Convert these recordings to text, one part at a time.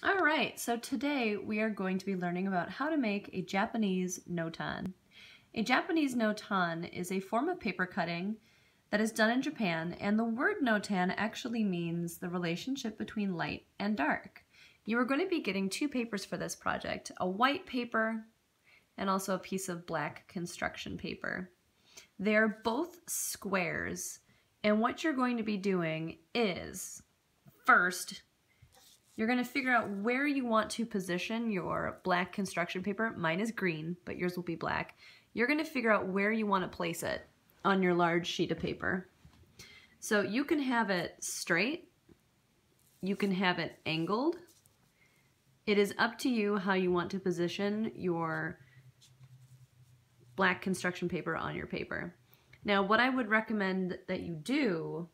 All right, so today we are going to be learning about how to make a Japanese notan. A Japanese notan is a form of paper cutting that is done in Japan, and the word notan actually means the relationship between light and dark. You are going to be getting two papers for this project, a white paper and also a piece of black construction paper. They're both squares, and what you're going to be doing is, first, you're going to figure out where you want to position your black construction paper. Mine is green, but yours will be black. You're going to figure out where you want to place it on your large sheet of paper. So you can have it straight, you can have it angled. It is up to you how you want to position your black construction paper on your paper. Now, what I would recommend that you do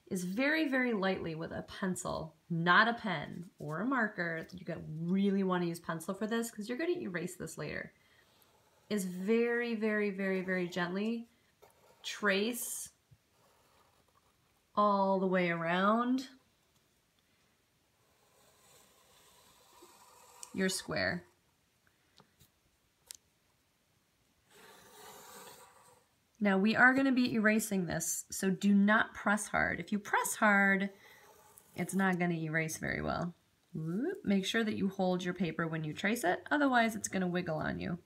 is very, very lightly with a pencil, not a pen or a marker. You're going to really want to use pencil for this because you're going to erase this later. Is very, very, very, very gently trace all the way around your square. Now we are going to be erasing this, so do not press hard. If you press hard, it's not going to erase very well. Make sure that you hold your paper when you trace it, otherwise it's going to wiggle on you.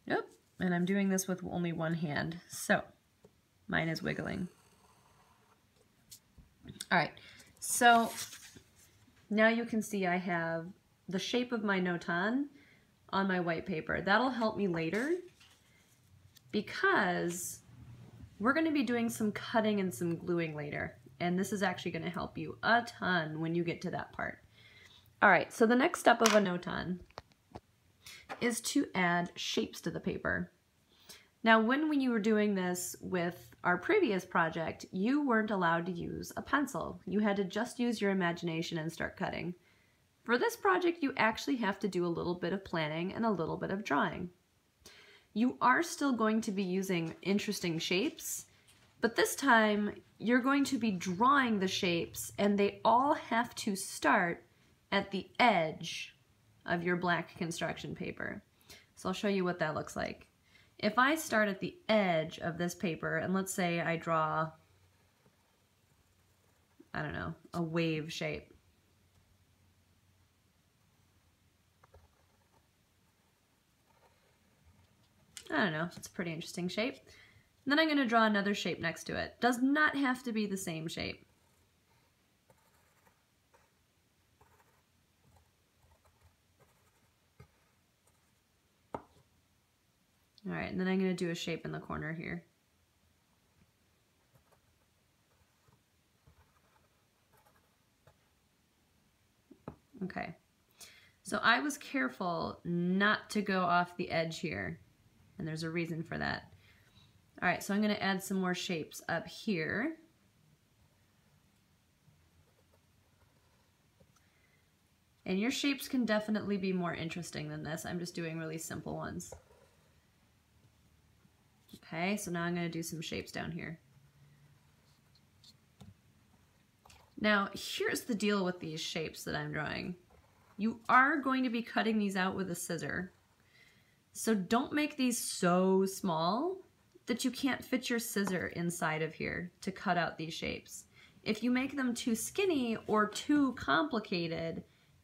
Yep, and I'm doing this with only one hand, so mine is wiggling. All right, so now you can see I have the shape of my notan on my white paper. That'll help me later because we're going to be doing some cutting and some gluing later, and this is actually going to help you a ton when you get to that part. All right, so the next step of a notan is to add shapes to the paper. Now, when you were doing this with our previous project, you weren't allowed to use a pencil. You had to just use your imagination and start cutting. For this project, you actually have to do a little bit of planning and a little bit of drawing. You are still going to be using interesting shapes, but this time you're going to be drawing the shapes, and they all have to start at the edge of your black construction paper. So I'll show you what that looks like. If I start at the edge of this paper, and let's say I draw, I don't know, a wave shape. I don't know, it's a pretty interesting shape. And then I'm going to draw another shape next to it. Does not have to be the same shape. All right, and then I'm going to do a shape in the corner here. Okay, so I was careful not to go off the edge here, and there's a reason for that. All right, so I'm going to add some more shapes up here. And your shapes can definitely be more interesting than this. I'm just doing really simple ones. Okay, so now I'm going to do some shapes down here. Now, here's the deal with these shapes that I'm drawing. You are going to be cutting these out with a scissor. So don't make these so small that you can't fit your scissor inside of here to cut out these shapes. If you make them too skinny or too complicated,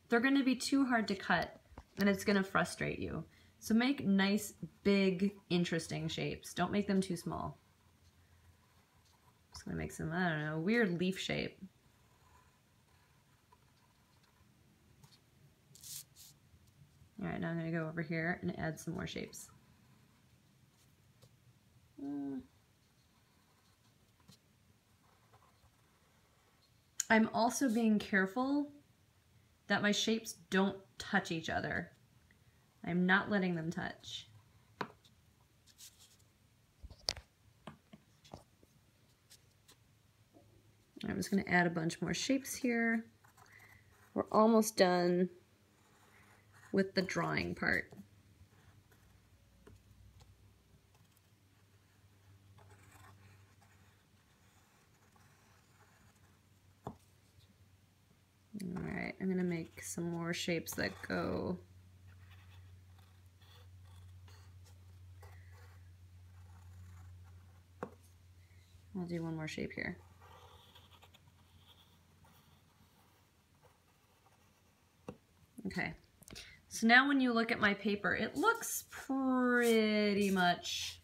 they're going to be too hard to cut and it's going to frustrate you. So make nice, big, interesting shapes. Don't make them too small. I'm just going to make some, I don't know, weird leaf shape. All right, now I'm going to go over here and add some more shapes. I'm also being careful that my shapes don't touch each other. I'm not letting them touch. I'm just going to add a bunch more shapes here. We're almost done with the drawing part. All right. I'm gonna make some more shapes that go. I'll do one more shape here. Okay, so now when you look at my paper, it looks pretty much,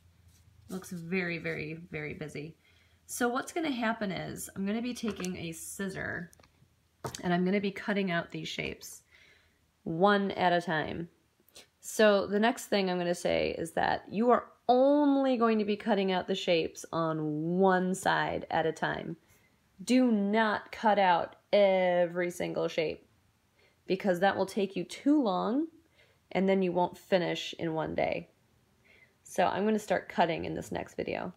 looks very, very, very busy. So what's gonna happen is I'm gonna be taking a scissor and I'm gonna be cutting out these shapes one at a time. So the next thing I'm gonna say is that you are only going to be cutting out the shapes on one side at a time. Do not cut out every single shape, because that will take you too long and then you won't finish in one day. So I'm going to start cutting in this next video.